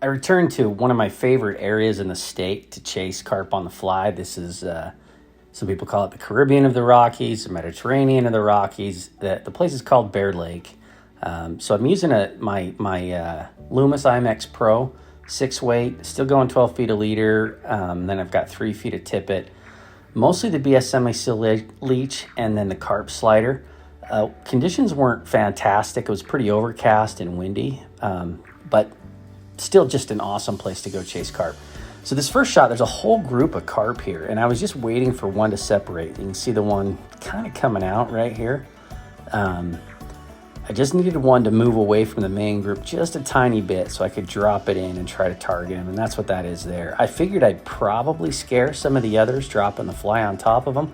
I returned to one of my favorite areas in the state to chase carp on the fly. This is, some people call it the Caribbean of the Rockies, the Mediterranean of the Rockies. The place is called Bear Lake. So I'm using my Loomis IMX Pro 6-weight, still going 12 feet a leader. Then I've got 3 feet of tippet, mostly the BS semi-seal leech, and then the carp slider. Conditions weren't fantastic. It was pretty overcast and windy, but still just an awesome place to go chase carp. So this first shot, there's a whole group of carp here, and I was just waiting for one to separate. You can see the one kind of coming out right here. I just needed one to move away from the main group just a tiny bit so I could drop it in and try to target him, and that's what that is there. I figured I'd probably scare some of the others dropping the fly on top of them,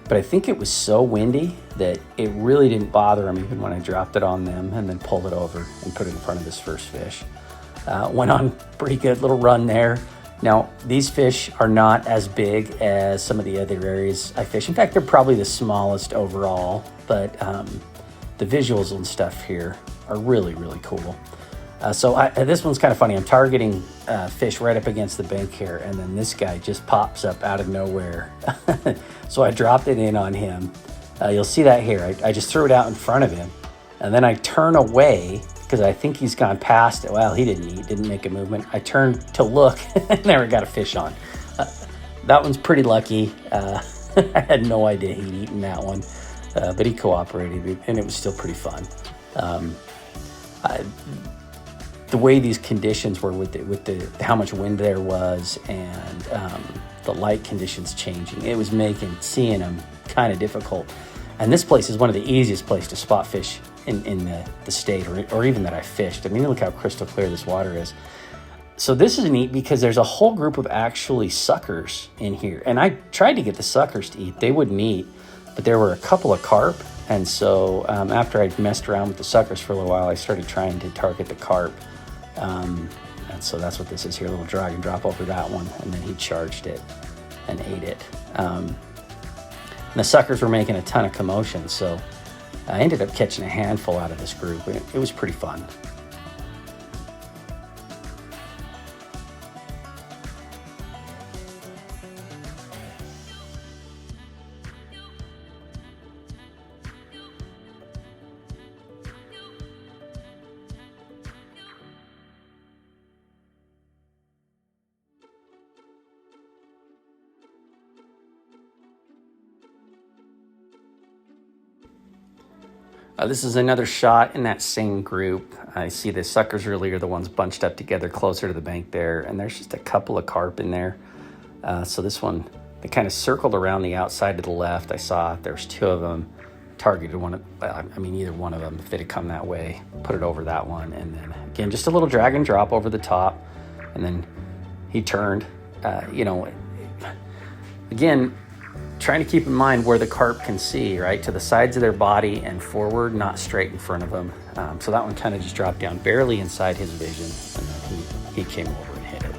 but I think it was so windy that it really didn't bother him even when I dropped it on them and then pulled it over and put it in front of this first fish. Went on pretty good little run there. Now, these fish are not as big as some of the other areas I fish. In fact, they're probably the smallest overall, but the visuals and stuff here are really, really cool. So this one's kind of funny. I'm targeting fish right up against the bank here, and then this guy just pops up out of nowhere. So I dropped it in on him. You'll see that here. I just threw it out in front of him, and then I turn away because I think he's gone past it. Well, he didn't eat, didn't make a movement. I turned to look, and there I got a fish on. That one's pretty lucky. I had no idea he'd eaten that one, but he cooperated, and it was still pretty fun. The way these conditions were with the how much wind there was, and the light conditions changing, it was making seeing them kind of difficult. And this place is one of the easiest places to spot fish in the state, or even that I fished. I mean, look how crystal clear this water is. So this is neat because there's a whole group of actually suckers in here. And I tried to get the suckers to eat. They wouldn't eat, but there were a couple of carp. And so after I'd messed around with the suckers for a little while, I started trying to target the carp. And so that's what this is here, a little drag and drop over that one. And then he charged it and ate it. And the suckers were making a ton of commotion. So I ended up catching a handful out of this group. It was pretty fun. This is another shot in that same group. I see the suckers really are the ones bunched up together closer to the bank there, and there's just a couple of carp in there. So this one, they kind of circled around the outside to the left. I saw there's two of them, targeted one. Either one of them, if they'd have come that way, put it over that one, and then again, just a little drag and drop over the top, and then he turned. Again, trying to keep in mind where the carp can see, right? To the sides of their body and forward, not straight in front of them. So that one kind of just dropped down barely inside his vision, and then he came over and hit it.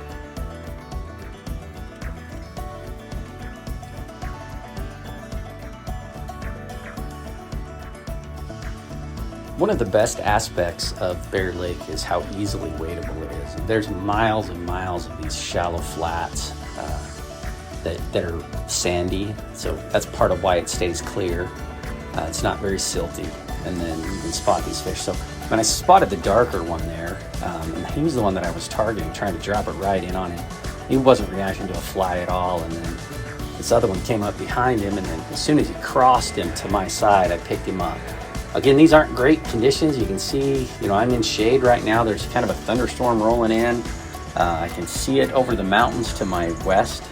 One of the best aspects of Bear Lake is how easily wadable it is. There's miles and miles of these shallow flats that are sandy, so that's part of why it stays clear. It's not very silty, and then you can spot these fish. So when I spotted the darker one there, and he was the one that I was targeting, trying to drop it right in on him. He wasn't reacting to a fly at all, and then this other one came up behind him, and then as soon as he crossed him to my side, I picked him up. Again, these aren't great conditions. You can see, I'm in shade right now. There's kind of a thunderstorm rolling in. I can see it over the mountains to my west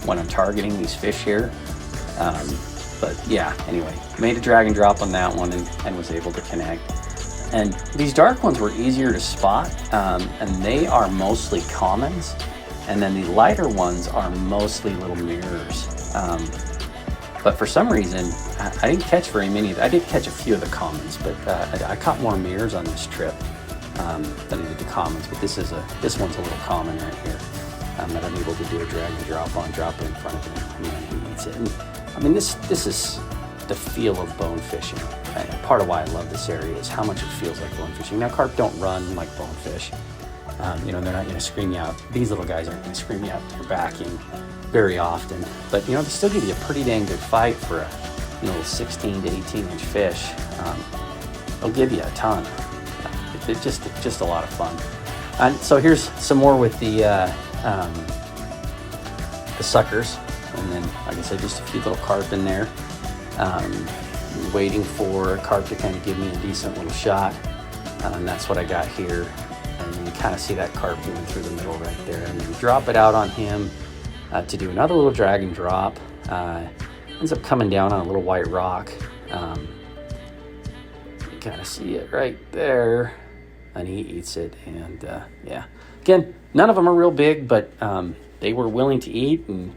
when I'm targeting these fish here. But yeah, anyway, made a drag and drop on that one and was able to connect. And these dark ones were easier to spot, and they are mostly commons. And then the lighter ones are mostly little mirrors. But for some reason, I didn't catch very many. I did catch a few of the commons, but I caught more mirrors on this trip than I did the commons. But this one's a little common right here that I'm able to do a drag and drop on, drop it in front of him, and then he eats it. And this is the feel of bone fishing. And part of why I love this area is how much it feels like bone fishing. Now, carp don't run like bonefish, They're not going to scream you out. These little guys aren't going to scream you out your backing very often, but they still give you a pretty dang good fight for a 16 to 18 inch fish. They'll give you a ton. It's just a lot of fun. And so here's some more with the suckers, and then like I said, just a few little carp in there. Waiting for a carp to kind of give me a decent little shot, and that's what I got here. And you kind of see that carp moving through the middle right there, and then drop it out on him to do another little drag and drop. Ends up coming down on a little white rock. You kind of see it right there, and he eats it. And yeah, again, none of them are real big, but they were willing to eat, and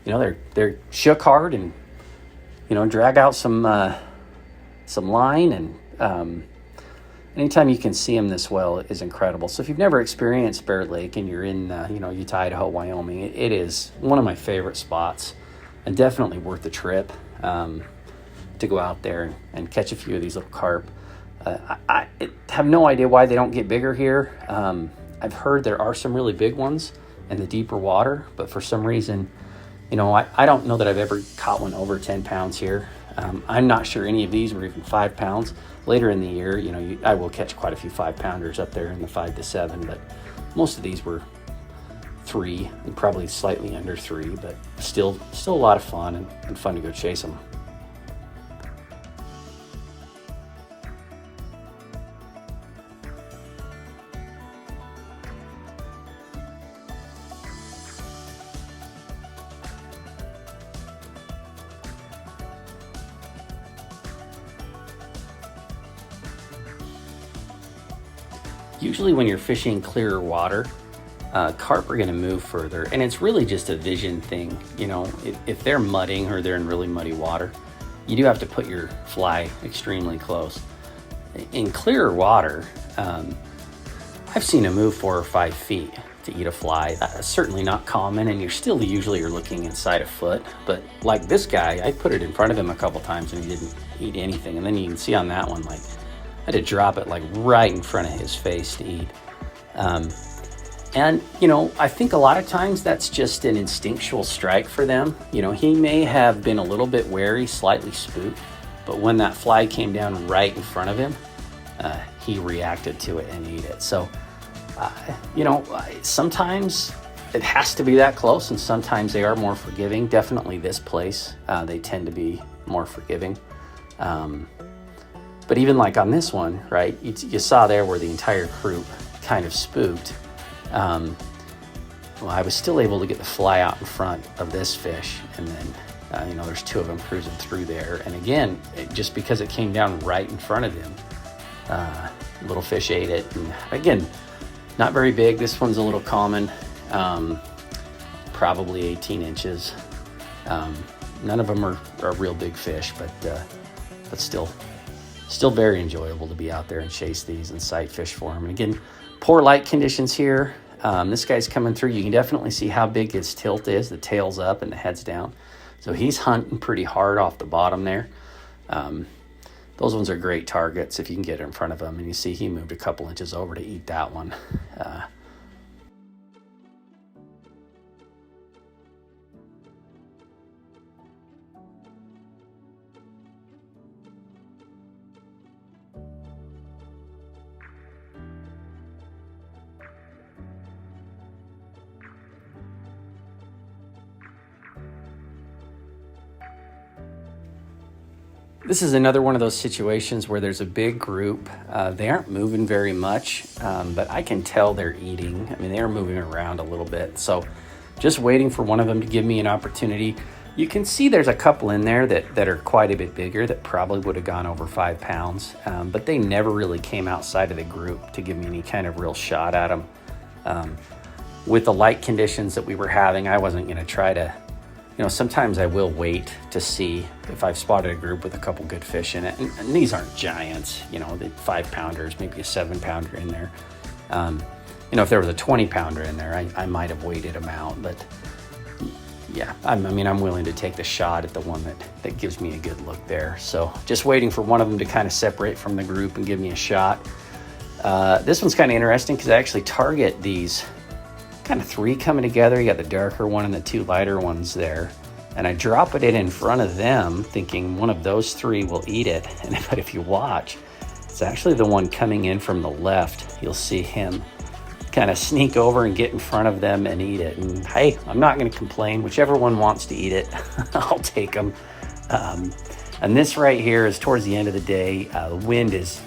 they're shook hard, and drag out some line, and anytime you can see them this well is incredible. So if you've never experienced Bear Lake and you're in Utah, Idaho, Wyoming, it is one of my favorite spots, and definitely worth the trip to go out there and catch a few of these little carp. I have no idea why they don't get bigger here. I've heard there are some really big ones in the deeper water, but for some reason, I don't know that I've ever caught one over 10 pounds here. I'm not sure any of these were even 5 pounds. Later in the year, I will catch quite a few 5-pounders up there in the 5 to 7, but most of these were 3 and probably slightly under 3, but still a lot of fun and fun to go chase them. Usually when you're fishing clearer water, carp are going to move further, and it's really just a vision thing. If they're mudding or they're in really muddy water, you do have to put your fly extremely close. In clearer water, I've seen them move 4 or 5 feet to eat a fly. That's certainly not common, and usually you're looking inside a foot. But like this guy, I put it in front of him a couple times and he didn't eat anything. And then you can see on that one, I had to drop it right in front of his face to eat. And I think a lot of times that's just an instinctual strike for them. He may have been a little bit wary, slightly spooked, but when that fly came down right in front of him, he reacted to it and ate it. So, sometimes it has to be that close, and sometimes they are more forgiving. Definitely this place, they tend to be more forgiving. But even like on this one, right, you saw there where the entire group kind of spooked. I was still able to get the fly out in front of this fish, and then, there's 2 of them cruising through there. And again, just because it came down right in front of him, little fish ate it. And again, not very big. This one's a little common, probably 18 inches. None of them are real big fish, but still very enjoyable to be out there and chase these and sight fish for them. And again, poor light conditions here. This guy's coming through. You can definitely see how big his tilt is. The tail's up and the head's down. So he's hunting pretty hard off the bottom there. Those ones are great targets if you can get in front of him. And you see he moved a couple inches over to eat that one. This is another one of those situations where there's a big group. They aren't moving very much, but I can tell they're eating. I mean, they're moving around a little bit. So just waiting for one of them to give me an opportunity. You can see there's a couple in there that are quite a bit bigger that probably would have gone over 5 pounds, but they never really came outside of the group to give me any kind of real shot at them. With the light conditions that we were having, I wasn't going to try to, sometimes I will wait to see if I've spotted a group with a couple good fish in it. And these aren't giants, the 5-pounders, maybe a 7-pounder in there. If there was a 20-pounder in there, I might have waited them out. But yeah, I'm willing to take the shot at the one that gives me a good look there. So just waiting for one of them to kind of separate from the group and give me a shot. This one's kind of interesting because I actually target these kind of 3 coming together. You got the darker one and the 2 lighter ones there. And I drop it in front of them thinking one of those 3 will eat it. But if you watch, it's actually the one coming in from the left. You'll see him kind of sneak over and get in front of them and eat it. And hey, I'm not going to complain. Whichever one wants to eat it, I'll take them. And this right here is towards the end of the day. The wind it's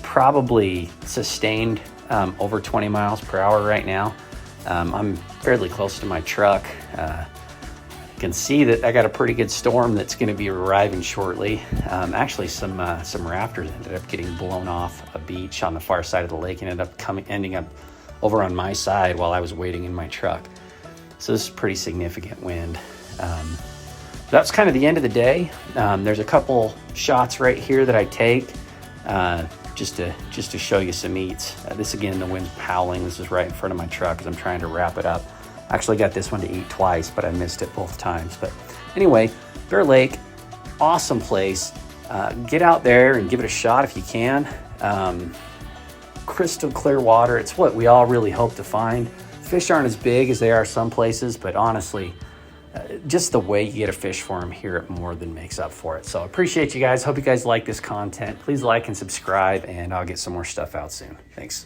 probably sustained over 20 miles per hour right now. I'm fairly close to my truck. You can see that I got a pretty good storm that's going to be arriving shortly. Actually, some rafters ended up getting blown off a beach on the far side of the lake and ending up over on my side while I was waiting in my truck. So this is pretty significant wind. That's kind of the end of the day. There's a couple shots right here that I take just to show you some eats. This again, the wind's howling. This is right in front of my truck as I'm trying to wrap it up. Actually got this one to eat twice, but I missed it both times. But anyway, Bear Lake, awesome place. Get out there and give it a shot if you can. Crystal clear water. It's what we all really hope to find. Fish aren't as big as they are some places, but honestly, just the way you get a fish for them here, it more than makes up for it. So I appreciate you guys. Hope you guys like this content. Please like and subscribe, and I'll get some more stuff out soon. Thanks.